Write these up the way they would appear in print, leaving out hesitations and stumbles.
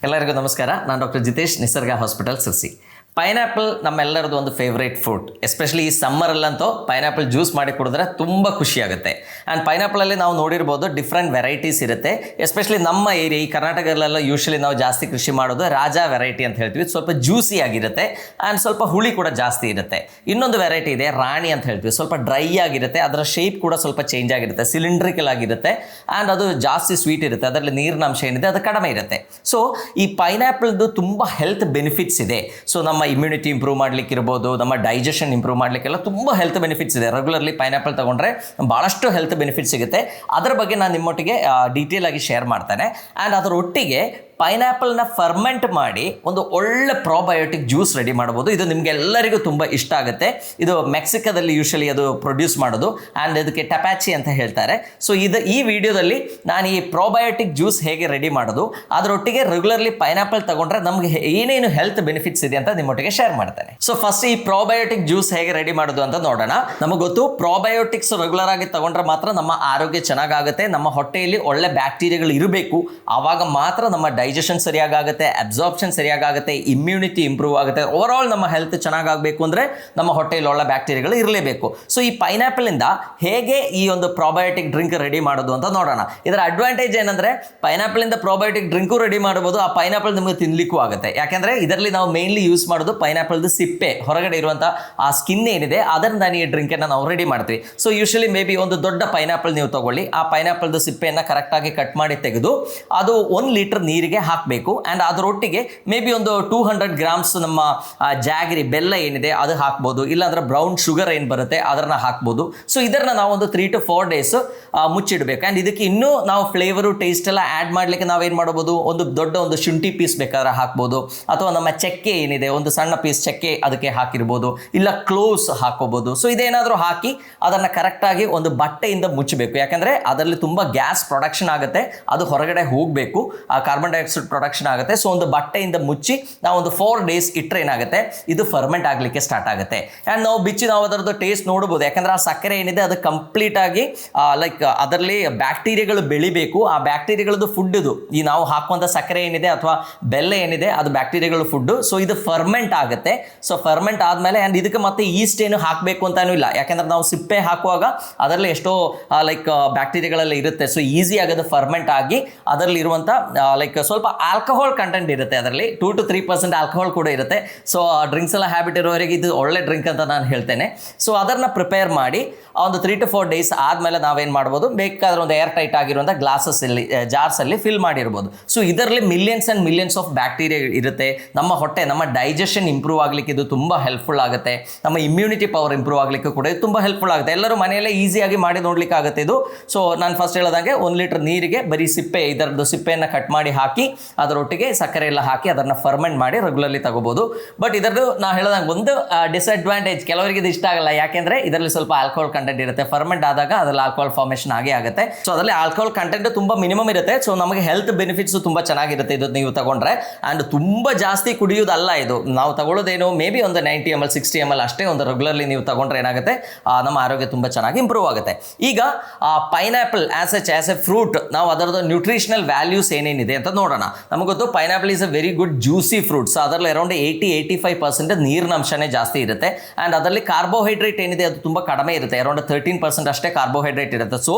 ಎಲ್ಲರಿಗೂ ನಮಸ್ಕಾರ. ನಾನು ಡಾಕ್ಟರ್ ಜಿತೇಶ್, ನಿಸರ್ಗ ಹಾಸ್ಪಿಟಲ್ ಸಿರ್ಸಿ. ಪೈನಾಪಲ್ ನಮ್ಮೆಲ್ಲರದ್ದು ಒಂದು ಫೇವ್ರೇಟ್ ಫ್ರೂಟ್. ಎಸ್ಪೆಷಲಿ ಈ ಸಮ್ಮರಲ್ಲಂತೂ ಪೈನಾಪಲ್ ಜ್ಯೂಸ್ ಮಾಡಿ ಕುಡಿದ್ರೆ ತುಂಬ ಖುಷಿಯಾಗುತ್ತೆ. ಆ್ಯಂಡ್ ಪೈನಾಪಲಲ್ಲಿ ನಾವು ನೋಡಿರ್ಬೋದು ಡಿಫ್ರೆಂಟ್ ವೆರೈಟೀಸ್ ಇರುತ್ತೆ. ಎಸ್ಪೆಷಲಿ ನಮ್ಮ ಏರಿಯಾ ಈ ಕರ್ನಾಟಕದಲ್ಲೆಲ್ಲ ಯೂಶ್ವಲಿ ನಾವು ಜಾಸ್ತಿ ಕೃಷಿ ಮಾಡೋದು ರಾಜ ವೆರೈಟಿ ಅಂತ ಹೇಳ್ತೀವಿ. ಸ್ವಲ್ಪ ಜ್ಯೂಸಿ ಆಗಿರುತ್ತೆ ಆ್ಯಂಡ್ ಸ್ವಲ್ಪ ಹುಳಿ ಕೂಡ ಜಾಸ್ತಿ ಇರುತ್ತೆ. ಇನ್ನೊಂದು ವೆರೈಟಿ ಇದೆ ರಾಣಿ ಅಂತ ಹೇಳ್ತೀವಿ, ಸ್ವಲ್ಪ ಡ್ರೈ ಆಗಿರುತ್ತೆ, ಅದರ ಶೇಪ್ ಕೂಡ ಸ್ವಲ್ಪ ಚೇಂಜ್ ಆಗಿರುತ್ತೆ, ಸಿಲಿಂಡ್ರಿಕಲ್ ಆಗಿರುತ್ತೆ ಆ್ಯಂಡ್ ಅದು ಜಾಸ್ತಿ ಸ್ವೀಟ್ ಇರುತ್ತೆ, ಅದರಲ್ಲಿ ನೀರಿನ ಅಂಶ ಏನಿದೆ ಅದು ಕಡಿಮೆ ಇರುತ್ತೆ. ಸೊ ಈ ಪೈನಾಪಲ್ದು ತುಂಬ ಹೆಲ್ತ್ ಬೆನಿಫಿಟ್ಸ್ ಇದೆ. ಸೊ ನಮ್ಮ ಇಮ್ಯುನಿಟಿ ಇಂಪ್ರೂವ್ ಮಾಡ್ಲಿಕ್ಕೆ ಇರ್ಬೋದು, ನಮ್ಮ ಡೈಜೆಷನ್ ಇಂಪ್ರೂವ್ ಮಾಡಲಿಕ್ಕೆಲ್ಲ ತುಂಬ ಹೆಲ್ತ್ ಬೆನಿಫಿಟ್ಸ್ ಇದೆ. ರೆಗ್ಯುಲರ್ಲಿ ಪೈನಾಪಲ್ ತಗೊಂಡ್ರೆ ಭಾಳಷ್ಟು ಹೆಲ್ತ್ ಬೆನಿಫಿಟ್ಸ್ ಸಿಗುತ್ತೆ. ಅದರ ಬಗ್ಗೆ ನಾನು ನಿಮ್ಮೊಟ್ಟಿಗೆ ಡೀಟೇಲ್ ಆಗಿ ಶೇರ್ ಮಾಡ್ತೇನೆ. ಆ್ಯಂಡ್ ಅದರ ಒಟ್ಟಿಗೆ ಪೈನಾಪಲ್ನ ಫರ್ಮೆಂಟ್ ಮಾಡಿ ಒಂದು ಒಳ್ಳೆ ಪ್ರೋಬಯೋಟಿಕ್ ಜ್ಯೂಸ್ ರೆಡಿ ಮಾಡ್ಬೋದು. ಇದು ನಿಮಗೆಲ್ಲರಿಗೂ ತುಂಬ ಇಷ್ಟ ಆಗುತ್ತೆ. ಇದು ಮೆಕ್ಸಿಕೋದಲ್ಲಿ ಯೂಶಲಿ ಅದು ಪ್ರೊಡ್ಯೂಸ್ ಮಾಡೋದು ಆ್ಯಂಡ್ ಇದಕ್ಕೆ ಟಪಾಚಿ ಅಂತ ಹೇಳ್ತಾರೆ. ಸೊ ಈ ವಿಡಿಯೋದಲ್ಲಿ ನಾನು ಈ ಪ್ರೋಬಯೋಟಿಕ್ ಜ್ಯೂಸ್ ಹೇಗೆ ರೆಡಿ ಮಾಡೋದು, ಅದರೊಟ್ಟಿಗೆ ರೆಗ್ಯುಲರ್ಲಿ ಪೈನಾಪಲ್ ತಗೊಂಡ್ರೆ ನಮಗೆ ಏನೇನು ಹೆಲ್ತ್ ಬೆನಿಫಿಟ್ಸ್ ಇದೆ ಅಂತ ನಿಮ್ಮೊಟ್ಟಿಗೆ ಶೇರ್ ಮಾಡ್ತೇನೆ. ಸೊ ಫಸ್ಟ್ ಈ ಪ್ರೋಬಯೋಟಿಕ್ ಜ್ಯೂಸ್ ಹೇಗೆ ರೆಡಿ ಮಾಡೋದು ಅಂತ ನೋಡೋಣ. ನಮಗೆ ಗೊತ್ತು ಪ್ರೋಬಯೋಟಿಕ್ಸ್ ರೆಗ್ಯುಲರ್ ಆಗಿ ತಗೊಂಡ್ರೆ ಮಾತ್ರ ನಮ್ಮ ಆರೋಗ್ಯ ಚೆನ್ನಾಗಾಗುತ್ತೆ, ನಮ್ಮ ಹೊಟ್ಟೆಯಲ್ಲಿ ಒಳ್ಳೆ ಬ್ಯಾಕ್ಟೀರಿಯಾಗಳು ಇರಬೇಕು, ಆವಾಗ ಮಾತ್ರ ನಮ್ಮ ಡೈಜೆಷನ್ ಸರಿಯಾಗುತ್ತೆ, ಅಬ್ಸಾರ್ಪ್ಷನ್ ಸರಿಯಾಗುತ್ತೆ, ಇಮ್ಯುನಿಟಿ ಇಂಪ್ರೂವ್ ಆಗುತ್ತೆ. ಓವರ್ ಆಲ್ ನಮ್ಮ ಹೆಲ್ತ್ ಚೆನ್ನಾಗಬೇಕು ಅಂದರೆ ನಮ್ಮ ಹೊಟ್ಟೆಯಲ್ಲಿ ಒಳ್ಳೆ ಬ್ಯಾಕ್ಟೀರಿಯಾಗಳು ಇರಲೇಬೇಕು. ಸೊ ಈ ಪೈನಾಪಲ್ ಇಂದ ಹೇಗೆ ಈ ಒಂದು ಪ್ರೋಬಯೋಟಿಕ್ ಡ್ರಿಂಕ್ ರೆಡಿ ಮಾಡೋದು ಅಂತ ನೋಡೋಣ. ಇದರ ಅಡ್ವಾಂಟೇಜ್ ಏನಂದ್ರೆ ಪೈನಾಪಲ್ ಇಂದ ಪ್ರೋಬಯೋಟಿಕ್ ಡ್ರಿಂಕು ರೆಡಿ ಮಾಡಬಹುದು. ಆ ಪೈನಾಪಲ್ ನಿಮಗೆ ತಿನ್ಲಿಕ್ಕೂ ಆಗುತ್ತೆ. ಯಾಕೆಂದ್ರೆ ಇದರಲ್ಲಿ ನಾವು ಮೇನ್ಲಿ ಯೂಸ್ ಮಾಡೋದು ಪೈನಾಪಲ್ದು ಸಿಪ್ಪೆ, ಹೊರಗಡೆ ಇರುವಂತಹ ಆ ಸ್ಕಿನ್ ಏನಿದೆ ಅದರಿಂದ ಈ ಡ್ರಿಂಕ್ ಅನ್ನ ನಾವು ರೆಡಿ ಮಾಡ್ತೀವಿ. ಸೊ ಯೂಶಲಿ ಮೇ ಬಿ ಒಂದು ದೊಡ್ಡ ಪೈನಾಪಲ್ ನೀವು ತಗೊಳ್ಳಿ, ಆ ಪೈನಾಪಲ್ದು ಸಿಪ್ಪೆಯನ್ನು ಕರೆಕ್ಟಾಗಿ ಕಟ್ ಮಾಡಿ ತೆಗೆದು ಅದು 1 ಲೀಟರ್ ನೀರಿಗೆ ಹಾಕಬೇಕು. ಆ್ಯಂಡ್ ಅದರೊಟ್ಟಿಗೆ ಮೇ ಬಿ ಒಂದು 200 ಗ್ರಾಮ್ಸ್ ನಮ್ಮ ಜಾಗರಿ ಬೆಲ್ಲ ಏನಿದೆ ಅದು ಹಾಕ್ಬೋದು, ಇಲ್ಲಾಂದ್ರೆ ಬ್ರೌನ್ ಶುಗರ್ ಏನು ಬರುತ್ತೆ ಅದನ್ನ ಹಾಕ್ಬೋದು. ಸೊ ಇದನ್ನ ನಾವು ಒಂದು 3 to 4 ಡೇಸ್ ಮುಚ್ಚಿಡಬೇಕು. ಆ್ಯಂಡ್ ಇದಕ್ಕೆ ಇನ್ನೂ ನಾವು ಫ್ಲೇವರು ಟೇಸ್ಟ್ ಎಲ್ಲ ಆ್ಯಡ್ ಮಾಡಲಿಕ್ಕೆ ನಾವೇನು ಮಾಡ್ಬೋದು, ಒಂದು ದೊಡ್ಡ ಒಂದು ಶುಂಠಿ ಪೀಸ್ ಬೇಕಾದ್ರೆ ಹಾಕ್ಬೋದು, ಅಥವಾ ನಮ್ಮ ಚಕ್ಕೆ ಏನಿದೆ ಒಂದು ಸಣ್ಣ ಪೀಸ್ ಚಕ್ಕೆ ಅದಕ್ಕೆ ಹಾಕಿರ್ಬೋದು, ಇಲ್ಲ ಕ್ಲೋವ್ಸ್ ಹಾಕೋಬೋದು. ಸೊ ಇದೇನಾದರೂ ಹಾಕಿ ಅದನ್ನು ಕರೆಕ್ಟಾಗಿ ಒಂದು ಬಟ್ಟೆಯಿಂದ ಮುಚ್ಚಬೇಕು. ಯಾಕಂದರೆ ಅದರಲ್ಲಿ ತುಂಬ ಗ್ಯಾಸ್ ಪ್ರೊಡಕ್ಷನ್ ಆಗುತ್ತೆ, ಅದು ಹೊರಗಡೆ ಹೋಗಬೇಕು, ಕಾರ್ಬನ್ ಡೈಆಕ್ಸೈಡ್ ಪ್ರೊಡಕ್ಷನ್ ಆಗುತ್ತೆ. ಸೊ ಒಂದು ಬಟ್ಟೆಯಿಂದ ಮುಚ್ಚಿ ನಾವು ಒಂದು 4 ಡೇಸ್ ಇಟ್ಟರೆ ಏನಾಗುತ್ತೆ, ಇದು ಫರ್ಮೆಂಟ್ ಆಗಲಿಕ್ಕೆ ಸ್ಟಾರ್ಟ್ ಆಗುತ್ತೆ. ಆ್ಯಂಡ್ ನಾವು ಬಿಚ್ಚಿ ನಾವು ಅದರದ್ದು ಟೇಸ್ಟ್ ನೋಡ್ಬೋದು. ಯಾಕಂದರೆ ಆ ಸಕ್ಕರೆ ಏನಿದೆ ಅದು ಕಂಪ್ಲೀಟ್ ಆಗಿ ಲೈಕ್ ಅದರಲ್ಲಿ ಬ್ಯಾಕ್ಟೀರಿಯಾಗಳು ಬೆಳಿಬೇಕು. ಆ ಬ್ಯಾಕ್ಟೀರಿಯಾಗಳದ್ದು ಫುಡ್ ಇದು, ಈ ನಾವು ಹಾಕುವಂಥ ಸಕ್ಕರೆ ಏನಿದೆ ಅಥವಾ ಬೆಲ್ಲ ಏನಿದೆ ಅದು ಬ್ಯಾಕ್ಟೀರಿಯಾಗಳು ಫುಡ್ಡು. ಸೊ ಇದು ಫರ್ಮೆಂಟ್ ಆಗುತ್ತೆ. ಸೊ ಫರ್ಮೆಂಟ್ ಆದಮೇಲೆ ಆ್ಯಂಡ್ ಇದಕ್ಕೆ ಮತ್ತೆ ಈಸ್ಟ್ ಏನು ಹಾಕಬೇಕು ಅಂತಾನೂ ಇಲ್ಲ, ಯಾಕೆಂದ್ರೆ ನಾವು ಸಿಪ್ಪೆ ಹಾಕುವಾಗ ಅದರಲ್ಲಿ ಎಷ್ಟೋ ಲೈಕ್ ಬ್ಯಾಕ್ಟೀರಿಯಾಗಳೆಲ್ಲ ಇರುತ್ತೆ. ಸೊ ಈಸಿ ಆಗೋದು ಫರ್ಮೆಂಟ್ ಆಗಿ ಅದರಲ್ಲಿ ಇರುವಂಥ ಲೈಕ್ ಸ್ವಲ್ಪ ಆಲ್ಕೋಹಾಲ್ ಕಂಟೆಂಟ್ ಇರುತ್ತೆ, ಅದರಲ್ಲಿ 2 to 3% ಆಲ್ಕೋಹಾಲ್ ಕೂಡ ಇರುತ್ತೆ. ಸೊ ಡ್ರಿಂಕ್ಸ್ ಎಲ್ಲ ಹ್ಯಾಬಿಟ್ ಇರೋವರೆಗೆ ಇದು ಒಳ್ಳೆ ಡ್ರಿಂಕ್ ಅಂತ ನಾನು ಹೇಳ್ತೇನೆ. ಸೊ ಅದನ್ನು ಪ್ರಿಪೇರ್ ಮಾಡಿ ಒಂದು 3 to 4 ಡೇಸ್ ಆದಮೇಲೆ ನಾವೇನು ಮಾಡ್ಬೋದು, ಬೇಕಾದ್ರೆ ಒಂದು ಏರ್ ಟೈಟ್ ಆಗಿರುವಂಥ ಗ್ಲಾಸಸ್ಸಲ್ಲಿ ಜಾರ್ಸಲ್ಲಿ ಫಿಲ್ ಮಾಡಿರ್ಬೋದು. ಸೊ ಇದರಲ್ಲಿ millions and millions of bacteria ಇರುತ್ತೆ. ನಮ್ಮ ಹೊಟ್ಟೆ, ನಮ್ಮ ಡೈಜೆಷನ್ ಇಂಪ್ರೂವ್ ಆಗಲಿಕ್ಕೆ ಇದು ತುಂಬ ಹೆಲ್ಪ್ಫುಲ್ ಆಗುತ್ತೆ. ನಮ್ಮ ಇಮ್ಯುನಿಟಿ ಪವರ್ ಇಂಪ್ರೂವ್ ಆಗಲಿಕ್ಕೆ ಕೂಡ ಇದು ತುಂಬ ಹೆಲ್ಪ್ಫುಲ್ ಆಗುತ್ತೆ. ಎಲ್ಲರೂ ಮನೆಯಲ್ಲೇ ಈಸಿಯಾಗಿ ಮಾಡಿ ನೋಡ್ಲಿಕ್ಕೆ ಆಗುತ್ತೆ ಇದು. ಸೊ ನಾನು ಫಸ್ಟ್ ಹೇಳೋದಾಗೆ 1 ಲೀಟರ್ ನೀರಿಗೆ ಬರೀ ಸಿಪ್ಪೆ, ಇದರದ್ದು ಸಿಪ್ಪೆಯನ್ನು ಕಟ್ ಮಾಡಿ ಹಾಕಿ ಅದರೊಟ್ಟಿಗೆ ಸಕ್ಕರೆ ಎಲ್ಲ ಹಾಕಿ ಅದನ್ನು ಫರ್ಮೆಂಟ್ ಮಾಡಿ ರೆಗ್ಯುಲರ್ಲಿ ತಗೋಬೋದು. ಬಟ್ ಇದರದ್ದು ನಾವು ಹೇಳೋದಾಗ ಒಂದು ಡಿಸ್ಅಡ್ವಾಂಟೇಜ್, ಕೆಲವರಿಗೆ ಇದು ಇಷ್ಟ ಆಗಲ್ಲ. ಯಾಕೆಂದರೆ ಇದರಲ್ಲಿ ಸ್ವಲ್ಪ ಆಲ್ಕೋಹಾಲ್ ಕಂಟೆಂಟ್ ಇರುತ್ತೆ. ಫರ್ಮೆಂಟ್ ಆದಾಗ ಅದರಲ್ಲಿ ಆಲ್ಕೋಹಾಲ್ ಫಾರ್ಮೇಷನ್ ಆಗೇ ಆಗುತ್ತೆ. ಸೊ ಅದರಲ್ಲಿ ಆಲ್ಕೋಹಾಲ್ ಕಂಟೆಂಟ್ ತುಂಬ ಮಿನಿಮಮ್ ಇರುತ್ತೆ. ಸೊ ನಮಗೆ ಹೆಲ್ತ್ ಬೆನಿಫಿಟ್ಸ್ ತುಂಬ ಚೆನ್ನಾಗಿರುತ್ತೆ ಇದು ನೀವು ತಗೊಂಡ್ರೆ. ಆ್ಯಂಡ್ ತುಂಬ ಜಾಸ್ತಿ ಕುಡಿಯೋದಲ್ಲ ಇದು. ನಾವು ತಗೊಳ್ಳೋದೇನು ಮೇ ಬಿ ಒಂದು 90 ml 60 ml ಅಷ್ಟೇ. ಒಂದು ರೆಗ್ಯುಲರ್ಲಿ ನೀವು ತಗೊಂಡ್ರೆ ಏನಾಗುತ್ತೆ, ನಮ್ಮ ಆರೋಗ್ಯ ತುಂಬ ಚೆನ್ನಾಗಿ ಇಂಪ್ರೂವ್ ಆಗುತ್ತೆ. ಈಗ ಪೈನಾಪಲ್ ಆಸ್ ಎ ಫ್ರೂಟ್, ನಾವು ಅದರದ್ದು ನ್ಯೂಟ್ರಿಷನಲ್ ವ್ಯಾಲ್ಯೂಸ್ ಏನೇನಿದೆ ಅಂತ ನೋಡೋಣ. ನಮಗೆ ಗೊತ್ತು pineapple is a very good juicy fruit. So ಅದರಲ್ಲಿ ಅರೌಂಡ್ 80-85% ನೀರಿನ ಅಂಶನೇ ಜಾಸ್ತಿ ಇರುತ್ತೆ. ಆ್ಯಂಡ್ ಅದರಲ್ಲಿ ಕಾರ್ಬೋಹೈಡ್ರೇಟ್ ಏನಿದೆ ಅದು ತುಂಬ ಕಡಿಮೆ ಇರುತ್ತೆ, ಅರೌಂಡ್ 13% ಅಷ್ಟೇ ಕಾರ್ಬೋಹೈಡ್ರೇಟ್ ಇರುತ್ತೆ. ಸೊ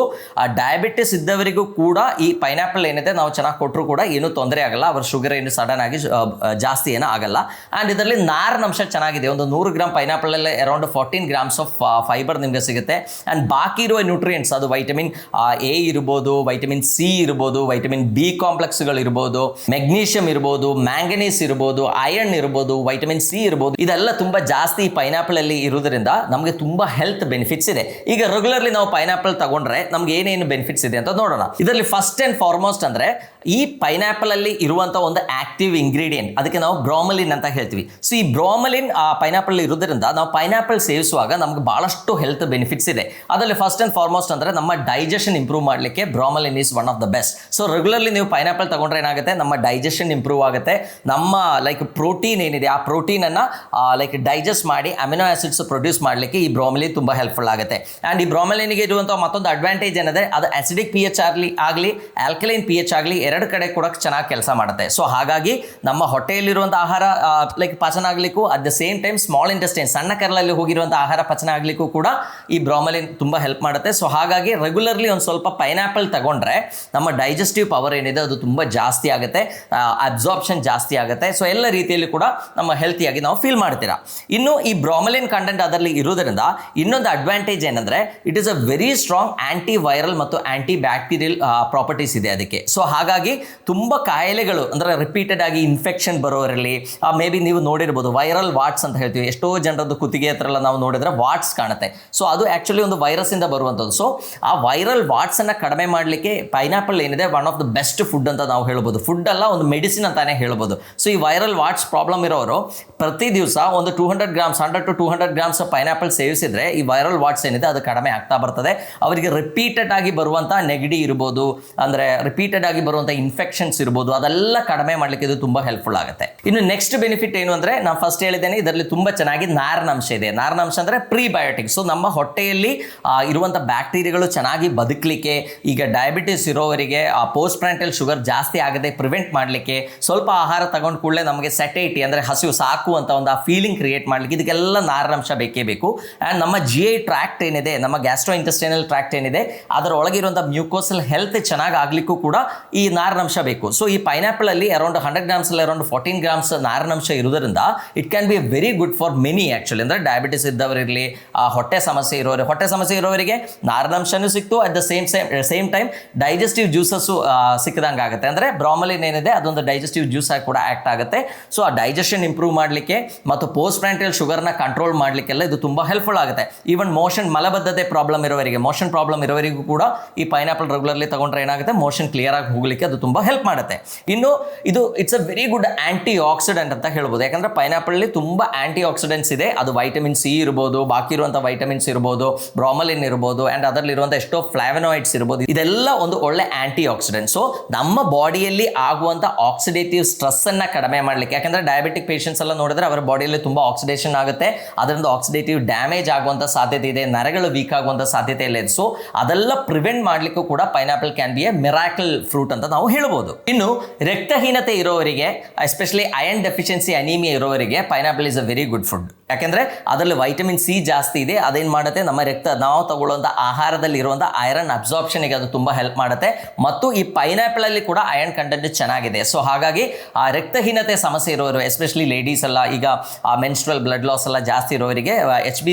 ಡಯಾಬಿಟಿಸ್ ಇದ್ದವರಿಗೂ ಕೂಡ ಈ ಪೈನಾಪಲ್ ಏನಿದೆ ನಾವು ಚೆನ್ನಾಗಿ ಕೊಟ್ಟರು ಕೂಡ ಏನೂ ತೊಂದರೆ ಆಗಲ್ಲ, ಅವ್ರ ಶುಗರ್ ಏನು ಸಡನ್ ಆಗಿ ಜಾಸ್ತಿ ಏನೂ ಆಗಲ್ಲ. ಆ್ಯಂಡ್ ಇದರಲ್ಲಿ ನಾರಿನ ಅಂಶ ಚೆನ್ನಾಗಿದೆ. ಒಂದು 100 ಗ್ರಾಮ್ ಪೈನಾಪಲಲ್ಲಿ ಅರೌಂಡ್ 14 ಗ್ರಾಮ್ಸ್ ಆಫ್ ಫೈಬರ್ ನಿಮಗೆ ಸಿಗುತ್ತೆ. ಆ್ಯಂಡ್ ಬಾಕಿ ಇರುವ ನ್ಯೂಟ್ರಿಯೆಂಟ್ಸ್, ಅದು ವೈಟಮಿನ್ ಎ ಇರ್ಬೋದು, ವೈಟಮಿನ್ ಸಿ ಇರ್ಬೋದು, ವೈಟಮಿನ್ ಬಿ ಕಾಂಪ್ಲೆಕ್ಸ್ಗಳು ಇರ್ಬೋದು, ಮೆಗ್ನೀಷಿಯಂ ಇರ್ಬೋದು, ಮ್ಯಾಂಗನೀಸ್ ಇರ್ಬೋದು, ಐರನ್ ಇರ್ಬೋದು, ವೈಟಮಿನ್ ಸಿ ಇರ್ಬೋದು, ಇದೆಲ್ಲ ತುಂಬ ಜಾಸ್ತಿ ಪೈನಾಪಲ್ ಅಲ್ಲಿ ಇರೋದ್ರಿಂದ ನಮಗೆ ತುಂಬ ಹೆಲ್ತ್ ಬೆನಿಫಿಟ್ಸ್ ಇದೆ. ಈಗ ರೆಗ್ಯುಲರ್ಲಿ ನಾವು ಪೈನಾಪಲ್ ತಗೊಂಡ್ರೆ ನಮ್ಗೆ ಏನೇನು ಬೆನಿಫಿಟ್ಸ್ ಇದೆ ಅಂತ ನೋಡೋಣ. ಇದರಲ್ಲಿ ಫಸ್ಟ್ ಆ್ಯಂಡ್ ಫಾರ್ಮೋಸ್ಟ್ ಅಂದರೆ ಈ ಪೈನಾಪಲ್ ಅಲ್ಲಿ ಇರುವಂಥ ಒಂದು ಆಕ್ಟಿವ್ ಇಂಗ್ರೀಡಿಯೆಂಟ್, ಅದಕ್ಕೆ ನಾವು ಬ್ರೋಮಲಿನ್ ಅಂತ ಹೇಳ್ತೀವಿ. ಸೊ ಈ ಬ್ರೋಮಲಿನ್ ಪೈನಾಪಲ್ ಇರೋದ್ರಿಂದ ನಾವು ಪೈನಾಪಲ್ ಸೇವಿಸುವಾಗ ನಮ್ಗೆ ಭಾಳಷ್ಟು ಹೆಲ್ತ್ ಬೆನಿಫಿಟ್ಸ್ ಇದೆ. ಅದರಲ್ಲಿ ಫಸ್ಟ್ ಆ್ಯಂಡ್ ಫಾರ್ಮೋಸ್ಟ್ ಅಂದರೆ ನಮ್ಮ ಡೈಜೆಷನ್ ಇಂಪ್ರೂವ್ ಮಾಡಲಿಕ್ಕೆ bromelain is one of the best. So regularly ನೀವು ಪೈನಾಪಲ್ ತಗೊಂಡ್ರೆ ಏನಾಗುತ್ತೆ, ಏನಾಗುತ್ತೆ, ನಮ್ಮ ಡೈಜೆಷನ್ ಇಂಪ್ರೂವ್ ಆಗುತ್ತೆ. ನಮ್ಮ ಲೈಕ್ ಪ್ರೋಟೀನ್ ಏನಿದೆ ಆ ಪ್ರೋಟೀನನ್ನು ಲೈಕ್ ಡೈಜೆಸ್ಟ್ ಮಾಡಿ ಅಮಿನೋ ಆಸಿಡ್ಸ್ ಪ್ರೊಡ್ಯೂಸ್ ಮಾಡಲಿಕ್ಕೆ ಈ ಬ್ರೋಮೆಲಿನ್ ತುಂಬ ಹೆಲ್ಪ್ಫುಲ್ ಆಗುತ್ತೆ. ಆ್ಯಂಡ್ ಈ ಬ್ರೋಮೆಲಿನ್ಗೆ ಇರುವಂಥ ಮತ್ತೊಂದು ಅಡ್ವಾಂಟೇಜ್ ಏನಿದೆ, ಅದು ಅಸಿಡಿಕ್ ಪಿ ಎಚ್ ಆಗಲಿ ಆಲ್ಕಲೈನ್ ಪಿ ಎಚ್ ಆಗಲಿ ಎರಡು ಕಡೆ ಕೂಡ ಚೆನ್ನಾಗಿ ಕೆಲಸ ಮಾಡುತ್ತೆ. ಸೊ ಹಾಗಾಗಿ ನಮ್ಮ ಹೊಟ್ಟೆಯಲ್ಲಿರುವಂಥ ಆಹಾರ ಲೈಕ್ ಪಚನ ಆಗಲಿಕ್ಕೂ, at the same time small intestine ಸಣ್ಣ ಕರಳಲ್ಲಿ ಹೋಗಿರುವಂಥ ಆಹಾರ ಪಚನ ಆಗಲಿಕ್ಕೂ ಕೂಡ ಈ ಬ್ರೋಮೆಲಿನ್ ತುಂಬ ಹೆಲ್ಪ್ ಮಾಡುತ್ತೆ. ಸೊ ಹಾಗಾಗಿ ರೆಗ್ಯುಲರ್ಲಿ ಒಂದು ಸ್ವಲ್ಪ ಪೈನಾಪಲ್ ತಗೊಂಡ್ರೆ ನಮ್ಮ ಡೈಜೆಸ್ಟಿವ್ ಪವರ್ ಏನಿದೆ ಅದು ತುಂಬ ಜಾಸ್ತಿ ಆಗುತ್ತೆ, ಅಬ್ಸಾರ್ಪ್ಷನ್ ಜಾಸ್ತಿ ಆಗುತ್ತೆ. ಸೊ ಎಲ್ಲ ರೀತಿಯಲ್ಲಿ ಕೂಡ ನಮ್ಮ ಹೆಲ್ತಿಯಾಗಿ ನಾವು ಫೀಲ್ ಮಾಡ್ತೀರಾ. ಇನ್ನು ಈ ಬ್ರೋಮೆಲಿನ್ ಕಂಟೆಂಟ್ ಅದರಲ್ಲಿ ಇರೋದ್ರಿಂದ ಇನ್ನೊಂದು ಅಡ್ವಾಂಟೇಜ್ ಏನಂದರೆ, it is a very strong anti viral ಮತ್ತು ಆ್ಯಂಟಿ ಬ್ಯಾಕ್ಟೀರಿಯಲ್ ಪ್ರಾಪರ್ಟೀಸ್ ಇದೆ ಅದಕ್ಕೆ. ಸೊ ಹಾಗಾಗಿ ತುಂಬ ಕಾಯಿಲೆಗಳು ಅಂದರೆ ರಿಪೀಟೆಡ್ ಆಗಿ ಇನ್ಫೆಕ್ಷನ್ ಬರೋರಲ್ಲಿ, ಮೇ ಬಿ ನೀವು ನೋಡಿರ್ಬೋದು ವೈರಲ್ ವಾಟ್ಸ್ ಅಂತ ಹೇಳ್ತೀವಿ, ಎಷ್ಟೋ ಜನರದ್ದು ಕುತ್ತಿಗೆ ಹತ್ರ ಎಲ್ಲ ನಾವು ನೋಡಿದ್ರೆ ವಾಟ್ಸ್ ಕಾಣುತ್ತೆ. ಸೊ ಅದು ಆ್ಯಕ್ಚುಲಿ ಒಂದು ವೈರಸ್ಸಿಂದ ಬರುವಂಥದ್ದು. ಸೊ ಆ ವೈರಲ್ ವಾಟ್ಸನ್ನು ಕಡಿಮೆ ಮಾಡಲಿಕ್ಕೆ ಪೈನಾಪಲ್ ಏನಿದೆ one of the best food ಅಂತ ನಾವು ಹೇಳ್ಬೋದು. ಫುಡ್ ಅಲ್ಲ, ಒಂದು ಮೆಡಿಸಿನ್ ಅಂತಾನೆ ಹೇಳ್ಬೋದು. ಸೊ ಈ ವೈರಲ್ ವಾಟ್ಸ್ ಪ್ರಾಬ್ಲಮ್ ಇರೋರು ಪ್ರತಿ ದಿವಸ ಒಂದು 200 ಗ್ರಾಮ್ಸ್ 100 to 200 ಗ್ರಾಮ್ಸ್ ಪೈನಾಪಲ್ ಸೇವಿಸಿದ್ರೆ ಈ ವೈರಲ್ ವಾಟ್ಸ್ ಏನಿದೆ ಅದು ಕಡಿಮೆ ಆಗ್ತಾ ಬರ್ತದೆ. ಅವರಿಗೆ ರಿಪೀಟೆಡ್ ಆಗಿ ಬರುವಂಥ ನೆಗಡಿ ಇರ್ಬೋದು, ಅಂದರೆ ರಿಪೀಟೆಡ್ ಆಗಿ ಬರುವಂಥ ಇನ್ಫೆಕ್ಷನ್ಸ್ ಇರ್ಬೋದು, ಅದೆಲ್ಲ ಕಡಿಮೆ ಮಾಡಲಿಕ್ಕೆ ಇದು ತುಂಬ ಹೆಲ್ಪ್ಫುಲ್ ಆಗುತ್ತೆ. ಇನ್ನು ನೆಕ್ಸ್ಟ್ ಬೆನಿಫಿಟ್ ಏನು ಅಂದರೆ, ನಾನು ಫಸ್ಟ್ ಹೇಳಿದ್ದೇನೆ ಇದರಲ್ಲಿ ತುಂಬ ಚೆನ್ನಾಗಿ ನಾರಿನಾಂಶ ಇದೆ. ನಾರಿನಾಂಶ ಅಂದರೆ ಪ್ರೀಬಯೋಟಿಕ್. ಸೊ ನಮ್ಮ ಹೊಟ್ಟೆಯಲ್ಲಿ ಇರುವಂಥ ಬ್ಯಾಕ್ಟೀರಿಯಾಗಳು ಚೆನ್ನಾಗಿ ಬದುಕಲಿಕ್ಕೆ, ಈಗ ಡಯಾಬಿಟಿಸ್ ಇರೋವರಿಗೆ ಪೋಸ್ಟ್ ಪ್ಯಾರಂಟಲ್ ಶುಗರ್ ಜಾಸ್ತಿ ಆಗದೆ ಪ್ರಿವೆಂಟ್ ಮಾಡಲಿಕ್ಕೆ, ಸ್ವಲ್ಪ ಆಹಾರ ತಗೊಂಡು ಕೂಡಲೇ ನಮಗೆ ಸೆಟೈಟಿ ಅಂದರೆ ಹಸಿವು ಸಾಕು ಅಂತ ಒಂದು ಆ ಫೀಲಿಂಗ್ ಕ್ರಿಯೇಟ್ ಮಾಡಲಿಕ್ಕೆ ಇದಕ್ಕೆಲ್ಲ ನಾರಿನಾಂಶ ಬೇಕೇ ಬೇಕು. ಆ್ಯಂಡ್ ನಮ್ಮ GI ಟ್ರ್ಯಾಕ್ಟ್ ಏನಿದೆ, ನಮ್ಮ ಗ್ಯಾಸ್ಟ್ರೋ ಇಂಟೆಸ್ಟೈನಲ್ ಟ್ರ್ಯಾಕ್ಟ್ ಏನಿದೆ, ಅದರ ಒಳಗಿರುವಂಥ ಮ್ಯೂಕೋಸಲ್ ಹೆಲ್ತ್ ಚೆನ್ನಾಗಿ ಆಗಲಿಕ್ಕೂ ಕೂಡ ಈ ನಾರಿನಾಂಶ ಬೇಕು. ಸೊ ಈ ಪೈನಾಪಲಲ್ಲಿ ಅರೌಂಡ್ 100 ಗ್ರಾಮ್ಸಲ್ಲಿ ಅರೌಂಡ್ 14 ಗ್ರಾಮ್ಸ್ ನಾರಿನಾಂಶ ಇರೋದ್ರಿಂದ it can be very good for many actually. ಅಂದರೆ ಡಯಾಬಿಟಿಸ್ ಇದ್ದವರಿರಲಿ, ಹೊಟ್ಟೆ ಸಮಸ್ಯೆ ಇರೋರಿಗೆ ನಾರಿನಾಂಶನೂ ಸಿಕ್ತು, at the same time digestive juices ಸಿಕ್ಕದಂಗೆ ಆಗುತ್ತೆ. ಅಂದರೆ ಬ್ರೋಮೆಲಿನ್ ಏನಿದೆ ಅದೊಂದು ಡೈಜೆಸ್ಟಿವ್ ಜ್ಯೂಸ್ ಆಗಿ ಕೂಡ ಆ್ಯಕ್ಟ್ ಆಗುತ್ತೆ. ಸೊ ಆ ಡೈಜೆಷನ್ ಇಂಪ್ರೂವ್ ಮಾಡಲಿಕ್ಕೆ ಮತ್ತು ಪೋಸ್ಟ್ ಪ್ಯಾರಂಟಲ್ ಶುಗರ್ನ ಕಂಟ್ರೋಲ್ ಮಾಡಲಿಕ್ಕೆಲ್ಲ ಇದು ತುಂಬ ಹೆಲ್ಪ್ಫುಲ್ ಆಗುತ್ತೆ. ಈವನ್ ಮಲಬದ್ಧತೆ ಪ್ರಾಬ್ಲಮ್ ಇರೋವರಿಗೂ ಕೂಡ ಈ ಪೈನಾಪಲ್ ರೆಗ್ಯುಲರ್ಲಿ ತಗೊಂಡ್ರೆ ಏನಾಗುತ್ತೆ, ಮೋಷನ್ ಕ್ಲಿಯರ್ ಆಗಿ ಹೋಗಲಿಕ್ಕೆ ಅದು ತುಂಬ ಹೆಲ್ಪ್ ಮಾಡುತ್ತೆ. ಇನ್ನು ಇದು it's a very good antioxidant ಅಂತ ಹೇಳ್ಬೋದು. ಯಾಕಂದರೆ ಪೈನಾಪಲ್ಲಿ ತುಂಬ ಆಂಟಿ ಆಕ್ಸಿಡೆಂಟ್ಸ್ ಇದೆ. ಅದು ವೈಟಮಿನ್ ಸಿ ಇರ್ಬೋದು, ಬಾಕಿ ಇರುವಂಥ ವೈಟಮಿನ್ಸ್ ಇರ್ಬೋದು, ಬ್ರೋಮೆಲಿನ್ ಇರ್ಬೋದು, ಆ್ಯಂಡ್ ಅದರಲ್ಲಿರುವಂಥ ಎಷ್ಟೋ ಫ್ಲಾವನಾಯ್ಡ್ಸ್ ಇರ್ಬೋದು. ಇದೆಲ್ಲ ಒಂದು ಒಳ್ಳೆ ಆಂಟಿ ಆಕ್ಸಿಡೆಂಟ್. ಸೊ ನಮ್ಮ ಬಾಡಿಯಲ್ಲಿ ಆಗುವಂಥ ಆಕ್ಸಿಡೇಟಿವ್ ಸ್ಟ್ರೆಸ್ಸನ್ನು ಕಡಿಮೆ ಮಾಡಲಿಕ್ಕೆ, ಯಾಕಂದರೆ ಡಯಾಬಿಟಿಕ್ ಪೇಷಂಟ್ಸ್ ಎಲ್ಲ ನೋಡಿದ್ರೆ ಅವರ ಬಾಡಿಯಲ್ಲಿ ತುಂಬ ಆಕ್ಸಿಡೇಷನ್ ಆಗುತ್ತೆ, ಅದರಿಂದ ಆಕ್ಸಿಡೇಟಿವ್ ಡ್ಯಾಮೇಜ್ ಆಗುವಂಥ ಸಾಧ್ಯತೆ ಇದೆ, ನರಗಳು ವೀಕ್ ಆಗುವಂಥ ಸಾಧ್ಯತೆ ಇಲ್ಲ ಇದೆ. ಸೊ ಅದೆಲ್ಲ ಪ್ರಿವೆಂಟ್ ಮಾಡಲಿಕ್ಕೂ ಕೂಡ pineapple can be a miracle fruit ಅಂತ ನಾವು ಹೇಳ್ಬೋದು. ಇನ್ನು ರಕ್ತಹೀನತೆ ಇರೋವರಿಗೆ, ಎಸ್ಪೆಷಲಿ ಅಯರ್ನ್ ಡೆಫಿಷಿಯನ್ಸಿ ಅನೀಮಿಯಾ ಇರೋವರಿಗೆ pineapple is a very good food. ಯಾಕೆಂದರೆ ಅದರಲ್ಲಿ ವೈಟಮಿನ್ ಸಿ ಜಾಸ್ತಿ ಇದೆ. ಅದೇನು ಮಾಡುತ್ತೆ, ನಮ್ಮ ನಾವು ತಗೊಳ್ಳುವಂಥ ಆಹಾರದಲ್ಲಿ ಇರುವಂಥ ಐರನ್ ಅಬ್ಸಾರ್ಪ್ಷನ್ಗೆ ಅದು ತುಂಬ ಹೆಲ್ಪ್ ಮಾಡುತ್ತೆ. ಮತ್ತು ಈ ಪೈನಾಪಲಲ್ಲಿ ಕೂಡ ಐರನ್ ಕಂಟೆಂಟ್ ಚೆನ್ನಾಗಿದೆ. ಸೊ ಹಾಗಾಗಿ ಆ ರಕ್ತಹೀನತೆ ಸಮಸ್ಯೆ ಇರೋರು, ಎಸ್ಪೆಷಲಿ ಲೇಡೀಸ್ ಎಲ್ಲ, ಈಗ ಮೆನ್ಸ್ಟ್ರಲ್ ಬ್ಲಡ್ ಲಾಸ್ ಎಲ್ಲ ಜಾಸ್ತಿ ಇರೋವರಿಗೆ HB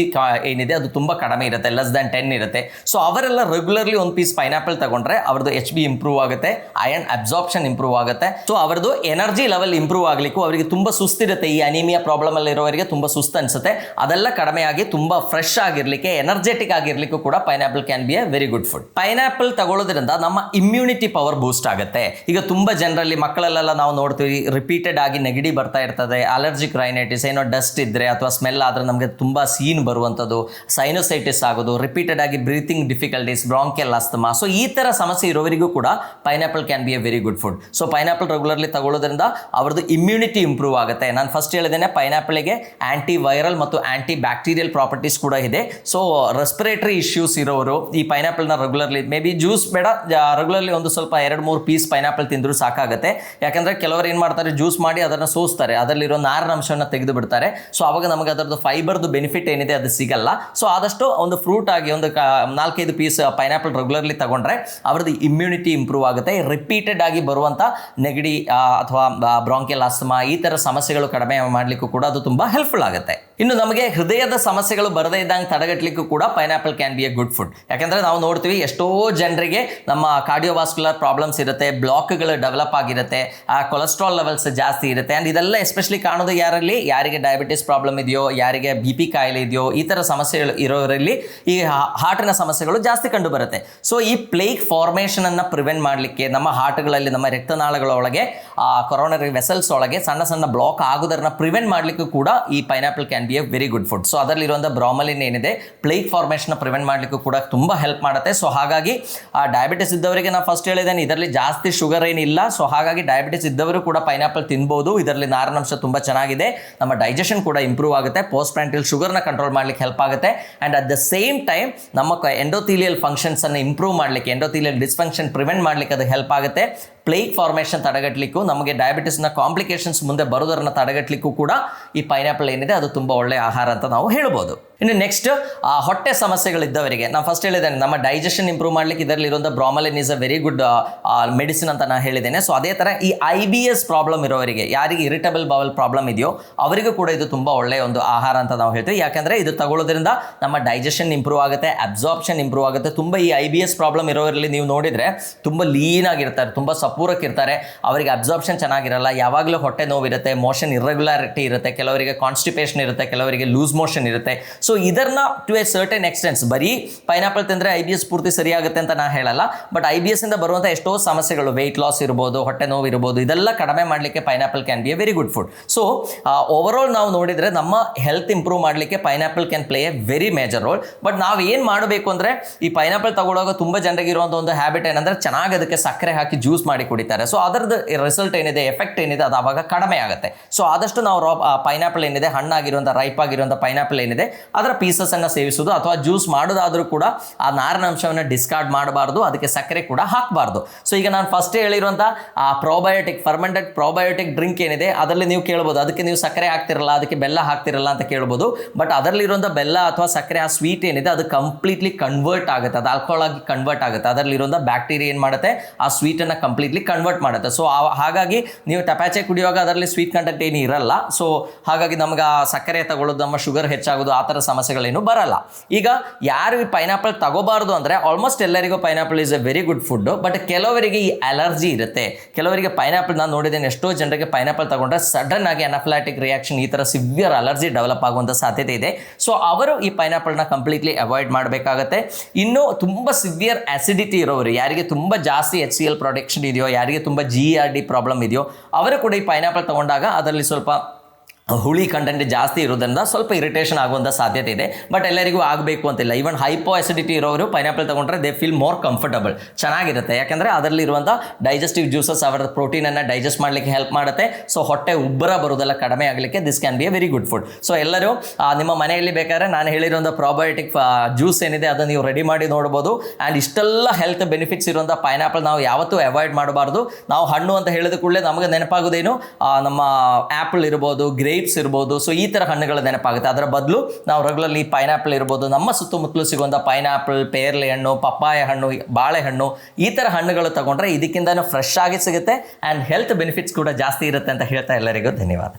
ಏನಿದೆ ಅದು ತುಂಬ ಕಡಿಮೆ ಇರುತ್ತೆ, <10 ಇರುತ್ತೆ. ಸೊ ಅವರೆಲ್ಲ ರೆಗ್ಯುಲರ್ಲಿ ಒಂದು ಪೀಸ್ ಪೈನಾಪಲ್ ತಗೊಂಡ್ರೆ ಅವ್ರದ್ದು HB ಇಂಪ್ರೂವ್ ಆಗುತ್ತೆ, ಐರನ್ ಅಬ್ಸಾರ್ಪ್ಷನ್ ಇಂಪ್ರೂವ್ ಆಗುತ್ತೆ. ಸೊ ಅವ್ರದ್ದು ಎನರ್ಜಿ ಲೆವೆಲ್ ಇಂಪ್ರೂವ್ ಆಗಲಿಕ್ಕೂ, ಅವರಿಗೆ ತುಂಬ ಸುಸ್ತಿರುತ್ತೆ, ಈ ಅನಿಮಿಯಾ ಪ್ರಾಬ್ಲಮ್ ಅಲ್ಲಿ ಇರೋವರಿಗೆ ತುಂಬ ಸುಸ್ತು ಅನ್ಸುತ್ತೆ, ಅದೆಲ್ಲ ಕಡಿಮೆ ಆಗಿ ತುಂಬ ಫ್ರೆಶ್ ಆಗಿರಲಿಕ್ಕೆ, ಎನರ್ಜೆಟಿಕ್ ಆಗಿರ್ಲಿಕ್ಕೂ ಕೂಡ pineapple can be a very good food. Pineapple ತಗೊಳ್ಳೋದ್ರಿಂದ ನಮ್ಮ ಇಮ್ಯುನಿಟಿ ಪವರ್ ಬೂಸ್ಟ್ ಆಗುತ್ತೆ. ಈಗ ತುಂಬ ಜನರಲ್ಲಿ ಮಕ್ಕಳಲ್ಲೆಲ್ಲ ನಾವು ನೋಡ್ತೀವಿ, ರಿಪೀಟೆಡ್ ಆಗಿ ನೆಗಡಿ ಬರ್ತಾ ಇರ್ತದೆ, ಅಲರ್ಜಿಕ್ ರೈನೈಟಿಸ್, ಏನೋ ಡಸ್ಟ್ ಇದ್ದರೆ ಅಥವಾ ಸ್ಮೆಲ್ ಆದರೆ ನಮಗೆ ತುಂಬ ಸೀನ್ ಬರುವಂಥದ್ದು, ಸೈನೋಸೈಟಿಸ್ ಆಗೋದು, ರಿಪೀಟೆಡ್ ಆಗಿ breathing difficulties, bronchial asthma. So ಈ ಥರ ಸಮಸ್ಯೆ ಇರೋವರಿಗೂ ಕೂಡ pineapple can be a very good food. So pineapple regularly ತಗೊಳ್ಳೋದ್ರಿಂದ ಅವ್ರದ್ದು ಇಮ್ಯುನಿಟಿ ಇಂಪ್ರೂವ್ ಆಗುತ್ತೆ. ನಾನು ಫಸ್ಟ್ ಹೇಳಿದ್ದೇನೆ, ಪೈನಾಪಲ್ಗೆ ಆಂಟಿ ವೈರಲ್ ಮತ್ತು ಆಂಟಿ ಬ್ಯಾಕ್ಟೀರಿಯಲ್ ಪ್ರಾಪರ್ಟೀಸ್ ಕೂಡ ಇದೆ. ಸೊ ರೆಸ್ಪಿರೇಟರಿ ಇಶ್ಯೂಸ್ ಇರೋರು ಈ ಪೈನಾಪಲ್ನ ರೆಗ್ಯುಲರ್ಲಿ, ಮೇ ಬಿ ಜ್ಯೂಸ್ ಬೇಡ, ರೆಗ್ಯುಲರ್ಲಿ ಒಂದು ಸ್ವಲ್ಪ 2-3 ಪೀಸ್ ಪೈನಾಪಲ್ ತಿಂದರೂ ಸಾಕಾಗುತ್ತೆ. ಯಾಕಂದರೆ ಕೆಲವರು ಏನು ಮಾಡ್ತಾರೆ, ಜ್ಯೂಸ್ ಮಾಡಿ ಅದನ್ನು ಸೋಸ್ತಾರೆ, ಅದರಲ್ಲಿರೋ ನಾರಿನಾಂಶವನ್ನು ತೆಗೆದು ಬಿಡ್ತಾರೆ. ಸೊ ಅವಾಗ ನಮಗೆ ಅದರದ್ದು ಫೈಬರ್ದು ಬೆನಿಫಿಟ್ ಏನಿದೆ ಅದು ಸಿಗಲ್ಲ. ಸೊ ಆದಷ್ಟು ಒಂದು ಫ್ರೂಟ್ ಆಗಿ ಒಂದು 4-5 ಪೀಸ್ ಪೈನಾಪಲ್ ರೆಗ್ಯುಲರ್ಲಿ ತಗೊಂಡ್ರೆ ಅವ್ರದ್ದು ಇಮ್ಯುನಿಟಿ ಇಂಪ್ರೂವ್ ಆಗುತ್ತೆ. ರಿಪೀಟೆಡ್ ಆಗಿ ಬರುವಂಥ ನೆಗಡಿ ಅಥವಾ ಬ್ರಾಂಕಿಯಲ್ ಆಸ್ತಮಾ ಈ ಥರ ಸಮಸ್ಯೆಗಳು ಕಡಿಮೆ ಮಾಡಲಿಕ್ಕೂ ಕೂಡ ಅದು ತುಂಬ ಹೆಲ್ಪ್ಫುಲ್ ಆಗುತ್ತೆ. ಇನ್ನು ನಮಗೆ ಹೃದಯದ ಸಮಸ್ಯೆಗಳು ಬರದೇ ಇದ್ದಂಗೆ ತಡೆಗಟ್ಟಲಿಕ್ಕೂ ಕೂಡ pineapple can be A good food. ಯಾಕಂದರೆ ನಾವು ನೋಡ್ತೀವಿ ಎಷ್ಟೋ ಜನರಿಗೆ ನಮ್ಮ ಕಾರ್ಡಿಯೋವಾಸ್ಕ್ಯುಲರ್ ಪ್ರಾಬ್ಲಮ್ಸ್ ಇರುತ್ತೆ, ಬ್ಲಾಕ್ಗಳು ಡೆವಲಪ್ ಆಗಿರುತ್ತೆ, ಕೊಲೆಸ್ಟ್ರಾಲ್ ಲೆವೆಲ್ಸ್ ಜಾಸ್ತಿ ಇರುತ್ತೆ. ಆ್ಯಂಡ್ ಇದೆಲ್ಲ ಎಸ್ಪೆಷಲಿ ಕಾಣೋದು ಯಾರಿಗೆ ಡಯಾಬಿಟಿಸ್ ಪ್ರಾಬ್ಲಮ್ ಇದೆಯೋ, ಯಾರಿಗೆ BP ಕಾಯಿಲೆ ಇದೆಯೋ, ಈ ಥರ ಸಮಸ್ಯೆಗಳು ಇರೋರಲ್ಲಿ ಈ ಹಾರ್ಟಿನ ಸಮಸ್ಯೆಗಳು ಜಾಸ್ತಿ ಕಂಡು ಬರುತ್ತೆ. ಸೊ ಈ ಪ್ಲೇಕ್ ಫಾರ್ಮೇಷನನ್ನು ಪ್ರಿವೆಂಟ್ ಮಾಡಲಿಕ್ಕೆ, ನಮ್ಮ ಹಾರ್ಟ್ಗಳಲ್ಲಿ, ನಮ್ಮ ರಕ್ತನಾಳಗಳ ಒಳಗೆ, ಕೊರೋನರಿ ವೆಸಲ್ಸ್ ಒಳಗೆ ಸಣ್ಣ ಸಣ್ಣ ಬ್ಲಾಕ್ ಆಗೋದನ್ನ ಪ್ರಿವೆಂಟ್ ಮಾಡಲಿಕ್ಕೂ ಕೂಡ ಈ pineapple can be be a very good food. So ಅದರಲ್ಲಿರುವಂಥ ಬ್ರಾಮಲಿನ್ ಏನಿದೆ ಪ್ಲೇಕ್ ಫಾರ್ಮೇಷನ್ ಪ್ರಿವೆಂಟ್ ಮಾಡಲಿಕ್ಕೂ ಕೂಡ ತುಂಬ ಹೆಲ್ಪ್ ಮಾಡುತ್ತೆ. ಸೊ ಹಾಗಾಗಿ ಡಯಾಬಿಟಿಸ್ ಇದ್ದವರಿಗೆ ನಾನು ಫಸ್ಟ್ ಹೇಳಿದ್ದೇನೆ ಇದರಲ್ಲಿ ಜಾಸ್ತಿ ಶುಗರ್ ಏನಿಲ್ಲ. ಸೊ ಹಾಗಾಗಿ ಡಯಾಬಿಟಿಸ್ ಇದ್ದವರು ಕೂಡ ಪೈನಾಪಲ್ ತಿನ್ಬೋದು. ಇದರಲ್ಲಿ ನಾರಿನಂಶ ತುಂಬ ಚೆನ್ನಾಗಿದೆ. ನಮ್ಮ ಡೈಜೆಷನ್ ಕೂಡ ಇಂಪ್ರೂವ್ ಆಗುತ್ತೆ. ಪೋಸ್ಟ್ ಪ್ರ್ಯಾಂಟಿಲ್ ಶುಗರ್ನ ಕಂಟ್ರೋಲ್ ಮಾಡಲಿಕ್ಕೆ ಹೆಲ್ಪ್ ಆಗುತ್ತೆ. And at the same time ನಮ್ಮ ಎಂಡೋಥೀಲಿಯಲ್ ಫಂಕ್ಷನ್ಸನ್ನು ಇಂಪ್ರೂವ್ ಮಾಡಲಿಕ್ಕೆ, ಎಂಡೋಥೀಲಿಯಲ್ ಡಿಸ್ಫಂಕ್ಷನ್ ಪ್ರಿವೆಂಟ್ ಮಾಡಲಿಕ್ಕೆ ಅದು ಹೆಲ್ಪ್ ಆಗುತ್ತೆ. ಪ್ಲೇಕ್ ಫಾರ್ಮೇಷನ್ ತಡೆಗಟ್ಟಲಿಕ್ಕೂ, ನಮಗೆ ಡಯಾಬಿಟಿಸ್ನ ಕಾಂಪ್ಲಿಕೇಶನ್ಸ್ ಮುಂದೆ ಬರೋದನ್ನು ತಡೆಗಟ್ಟಲಿಕ್ಕೂ ಕೂಡ ಈ ಪೈನಾಪಲ್ ಏನಿದೆ ಅದು ತುಂಬ ಒಳ್ಳೆಯ ಆಹಾರ ಅಂತ ನಾವು ಹೇಳ್ಬೋದು. ಇನ್ನು ನೆಕ್ಸ್ಟ್ ಹೊಟ್ಟೆ ಸಮಸ್ಯೆಗಳಿದ್ದವರಿಗೆ ನಾನು ಫಸ್ಟ್ ಹೇಳಿದ್ದೇನೆ ನಮ್ಮ ಡೈಜೆಷನ್ ಇಂಪ್ರೂವ್ ಮಾಡಲಿಕ್ಕೆ ಇದರಲ್ಲಿರುವಂಥ bromelain is a very good medicine ಅಂತ ನಾನು ಹೇಳಿದ್ದೇನೆ. ಸೊ ಅದೇ ಥರ ಈ IBS ಪ್ರಾಬ್ಲಮ್ ಇರೋರಿಗೆ, ಯಾರಿಗೆ ಇರಿಟಬಲ್ ಬವಲ್ ಪ್ರಾಬ್ಲಮ್ ಇದೆಯೋ ಅವರಿಗೂ ಕೂಡ ಇದು ತುಂಬ ಒಳ್ಳೆಯ ಒಂದು ಆಹಾರ ಅಂತ ನಾವು ಹೇಳ್ತೀವಿ. ಯಾಕಂದರೆ ಇದು ತಗೊಳ್ಳೋದ್ರಿಂದ ನಮ್ಮ ಡೈಜೆಷನ್ ಇಂಪ್ರೂವ್ ಆಗುತ್ತೆ, ಅಬ್ಸಾರ್ಪ್ಷನ್ ಇಂಪ್ರೂವ್ ಆಗುತ್ತೆ. ತುಂಬ ಈ IBS ಪ್ರಾಬ್ಲಮ್ ಇರೋರಲ್ಲಿ ನೀವು ನೋಡಿದರೆ ತುಂಬ ಲೀನ್ ಆಗಿರ್ತಾರೆ, ತುಂಬ ಸಪೂರಕ್ಕಿರ್ತಾರೆ, ಅವರಿಗೆ ಅಬ್ಸಾರ್ಪ್ಷನ್ ಚೆನ್ನಾಗಿರಲ್ಲ, ಯಾವಾಗಲೂ ಹೊಟ್ಟೆ ನೋವಿರುತ್ತೆ, ಮೋಷನ್ ಇರ್ರೆಗ್ಯುಲಾರಿಟಿ ಇರುತ್ತೆ, ಕೆಲವರಿಗೆ ಕಾನ್ಸ್ಟಿಪೇಷನ್ ಇರುತ್ತೆ, ಕೆಲವರಿಗೆ ಲೂಸ್ ಮೋಷನ್ ಇರುತ್ತೆ. ಸೊ ಇದನ್ನ ಟು ಎ ಸರ್ಟನ್ ಎಕ್ಸ್ಟೆನ್ಸ್ ಬರೀ ಪೈನಾಪಲ್ ತಿಂದರೆ IBS ಪೂರ್ತಿ ಸರಿಯಾಗುತ್ತೆ ಅಂತ ನಾನು ಹೇಳಲ್ಲ. ಬಟ್ IBS ಇಂದ ಬರುವಂಥ ಎಷ್ಟೋ ಸಮಸ್ಯೆಗಳು, ವೆಯ್ಟ್ ಲಾಸ್ ಇರ್ಬೋದು, ಹೊಟ್ಟೆ ನೋವು ಇರ್ಬೋದು, ಇದೆಲ್ಲ ಕಡಿಮೆ ಮಾಡಲಿಕ್ಕೆ pineapple can be a very good food. So overall ನಾವು ನೋಡಿದರೆ ನಮ್ಮ ಹೆಲ್ತ್ ಇಂಪ್ರೂವ್ ಮಾಡಲಿಕ್ಕೆ pineapple can play A very major role. But ನಾವು ಏನು ಮಾಡಬೇಕು ಅಂದರೆ ಈ ಪೈನಾಪಲ್ ತಗೊಳ್ಳುವಾಗ ತುಂಬ ಜನರಿಗೆ ಇರುವಂಥ ಒಂದು ಹ್ಯಾಬಿಟ್ ಏನಂದರೆ ಚೆನ್ನಾಗಿ ಅದಕ್ಕೆ ಸಕ್ಕರೆ ಹಾಕಿ ಜ್ಯೂಸ್ ಮಾಡಿ ಕುಡಿತಾರೆ. ಸೊ ಅದರದ್ದು ರಿಸಲ್ಟ್ ಏನಿದೆ, ಎಫೆಕ್ಟ್ ಏನಿದೆ ಅದು ಆವಾಗ ಕಡಿಮೆ ಆಗುತ್ತೆ. ಸೊ ಆದಷ್ಟು ನಾವು ಪೈನಾಪಲ್ ಏನಿದೆ, ಹಣ್ಣಾಗಿರುವಂಥ ರೈಪ್ ಆಗಿರುವಂಥ ಪೈನಾಪಲ್ ಏನಿದೆ ಅದರ ಪೀಸಸನ್ನು ಸೇವಿಸೋದು, ಅಥವಾ ಜ್ಯೂಸ್ ಮಾಡೋದಾದರೂ ಕೂಡ ಆ ನಾರಿನಂಶವನ್ನು ಡಿಸ್ಕಾರ್ಡ್ ಮಾಡಬಾರ್ದು, ಅದಕ್ಕೆ ಸಕ್ಕರೆ ಕೂಡ ಹಾಕಬಾರ್ದು. ಸೊ ಈಗ ನಾನು ಫಸ್ಟ್ ಹೇಳಿರುವಂಥ ಪ್ರೋಬಯೋಟಿಕ್, ಫರ್ಮೆಂಟೆಡ್ ಪ್ರೋಬಯೋಟಿಕ್ ಡ್ರಿಂಕ್ ಏನಿದೆ ಅದರಲ್ಲಿ ನೀವು ಕೇಳ್ಬೋದು ಅದಕ್ಕೆ ನೀವು ಸಕ್ಕರೆ ಹಾಕ್ತಿರಲ್ಲ, ಅದಕ್ಕೆ ಬೆಲ್ಲ ಹಾಕ್ತಿರಲ್ಲ ಅಂತ ಕೇಳ್ಬೋದು. ಬಟ್ ಅದರಲ್ಲಿರುವಂಥ ಬೆಲ್ಲ ಅಥವಾ ಸಕ್ಕರೆ, ಆ ಸ್ವೀಟ್ ಏನಿದೆ ಅದು ಕಂಪ್ಲೀಟ್ಲಿ ಕನ್ವರ್ಟ್ ಆಗುತ್ತೆ, ಅದು ಆಲ್ಕೋಹಾಲ್ ಆಗಿ ಕನ್ವರ್ಟ್ ಆಗುತ್ತೆ. ಅದರಲ್ಲಿರುವಂಥ ಬ್ಯಾಕ್ಟೀರಿಯಾ ಏನು ಮಾಡುತ್ತೆ, ಆ ಸ್ವೀಟನ್ನು ಕಂಪ್ಲೀಟ್ಲಿ ಕನ್ವರ್ಟ್ ಮಾಡುತ್ತೆ. ಸೊ ಹಾಗಾಗಿ ನೀವು ಟಪಾಚೆ ಕುಡಿಯುವಾಗ ಅದರಲ್ಲಿ ಸ್ವೀಟ್ ಕಂಟೆಂಟ್ ಏನು ಇರಲ್ಲ. ಸೊ ಹಾಗಾಗಿ ನಮ್ಗೆ ಆ ಸಕ್ಕರೆ ತಗೊಳ್ಳೋದು, ನಮ್ಮ ಶುಗರ್ ಹೆಚ್ಚಾಗೋದು, ಆ ಥರ ಸಮಸ್ಯೆಗಳೇನು ಬರಲ್ಲ. ಈಗ ಯಾರು ಈ ಪೈನಾಪಲ್ ತಗೋಬಾರ್ದು ಅಂದರೆ ಆಲ್ಮೋಸ್ಟ್ ಎಲ್ಲರಿಗೂ pineapple is A very good food. But ಕೆಲವರಿಗೆ ಈ ಅಲರ್ಜಿ ಇರುತ್ತೆ, ಕೆಲವರಿಗೆ ಪೈನಾಪಲ್ ನಾನು ನೋಡಿದ್ದೇನೆ ಎಷ್ಟೋ ಜನರಿಗೆ ಪೈನಾಪಲ್ ತಗೊಂಡ್ರೆ ಸಡನ್ ಆಗಿ ಅನಾಫಿಲಾಟಿಕ್ ರಿಯಾಕ್ಷನ್, ಈ ಥರ ಸಿವಿಯರ್ ಅಲರ್ಜಿ ಡೆವಲಪ್ ಆಗುವಂಥ ಸಾಧ್ಯತೆ ಇದೆ. ಸೊ ಅವರು ಈ ಪೈನಾಪಲ್ನ ಕಂಪ್ಲೀಟ್ಲಿ ಅವಾಯ್ಡ್ ಮಾಡಬೇಕಾಗತ್ತೆ. ಇನ್ನು ತುಂಬ ಸಿವಿಯರ್ ಆಸಿಡಿಟಿ ಇರೋರು, ಯಾರಿಗೆ ತುಂಬ ಜಾಸ್ತಿ HCl ಪ್ರೊಡಕ್ಷನ್ ಇದೆಯೋ, ಯಾರಿಗೆ ತುಂಬ GERD ಪ್ರಾಬ್ಲಮ್ ಇದೆಯೋ ಅವರು ಕೂಡ ಈ ಪೈನಾಪಲ್ ತಗೊಂಡಾಗ ಅದರಲ್ಲಿ ಸ್ವಲ್ಪ ಹುಳಿ ಕಂಟೆಂಟ್ ಜಾಸ್ತಿ ಇರೋದ್ರಿಂದ ಸ್ವಲ್ಪ ಇರಿಟೇಷನ್ ಆಗುವಂಥ ಸಾಧ್ಯತೆ ಇದೆ. ಬಟ್ ಎಲ್ಲರಿಗೂ ಆಗಬೇಕು ಅಂತಿಲ್ಲ. ಈವನ್ ಹೈಪೋ ಅಸಿಡಿಟಿ ಇರೋರು ಪೈನಾಪಲ್ ತಗೊಂಡ್ರೆ ದೇ ಫೀಲ್ ಮೋರ್ ಕಂಫರ್ಟಬಲ್, ಚೆನ್ನಾಗಿರುತ್ತೆ. ಯಾಕಂದರೆ ಅದರಲ್ಲಿರುವಂಥ ಡೈಜೆಸ್ಟಿವ್ ಜ್ಯೂಸಸ್ ಅವರ ಪ್ರೋಟೀನನ್ನು ಡೈಜೆಸ್ಟ್ ಮಾಡಲಿಕ್ಕೆ ಹೆಲ್ಪ್ ಮಾಡುತ್ತೆ. ಸೊ ಹೊಟ್ಟೆ ಉಬ್ಬರ ಬರೋದೆಲ್ಲ ಕಡಿಮೆ ಆಗಲಿಕ್ಕೆ this can be a very good food. So ಎಲ್ಲರೂ ನಿಮ್ಮ ಮನೆಯಲ್ಲಿ ಬೇಕಾದ್ರೆ ನಾನು ಹೇಳಿರುವಂಥ ಪ್ರೋಬಯೋಟಿಕ್ ಜ್ಯೂಸ್ ಏನಿದೆ ಅದನ್ನು ನೀವು ರೆಡಿ ಮಾಡಿ ನೋಡ್ಬೋದು. ಆ್ಯಂಡ್ ಇಷ್ಟೆಲ್ಲ ಹೆಲ್ತ್ ಬೆನಿಫಿಟ್ಸ್ ಇರುವಂಥ ಪೈನಾಪಲ್ ನಾವು ಯಾವತ್ತೂ ಅವಾಯ್ಡ್ ಮಾಡಬಾರ್ದು. ನಾವು ಹಣ್ಣು ಅಂತ ಹೇಳಿದ ಕೂಡಲೇ ನಮಗೆ ನೆನಪಾಗೋದೇನು, ನಮ್ಮ ಆ್ಯಪಲ್ ಇರ್ಬೋದು, ಗ್ರೇಪ್ಸ್ ಇರ್ಬೋದು. ಸೊ ಈ ಥರ ಹಣ್ಣುಗಳ ನೆನಪಾಗುತ್ತೆ. ಅದರ ಬದಲು ನಾವು ರೆಗ್ಯುಲರ್ಲಿ ಪೈನಾಪಲ್ ಇರ್ಬೋದು, ನಮ್ಮ ಸುತ್ತಮುತ್ತಲು ಸಿಗುವಂಥ ಪೈನಾಪಲ್, ಪೇರ್ಲೆ ಹಣ್ಣು, ಪಪ್ಪಾಯ ಹಣ್ಣು, ಬಾಳೆಹಣ್ಣು, ಈ ಥರ ಹಣ್ಣುಗಳು ತಗೊಂಡ್ರೆ ಇದಕ್ಕಿಂತ ಫ್ರೆಶ್ ಆಗಿ ಸಿಗುತ್ತೆ ಆ್ಯಂಡ್ ಹೆಲ್ತ್ ಬೆನಿಫಿಟ್ಸ್ ಕೂಡ ಜಾಸ್ತಿ ಇರುತ್ತೆ ಅಂತ ಹೇಳ್ತಾ ಎಲ್ಲರಿಗೂ ಧನ್ಯವಾದ.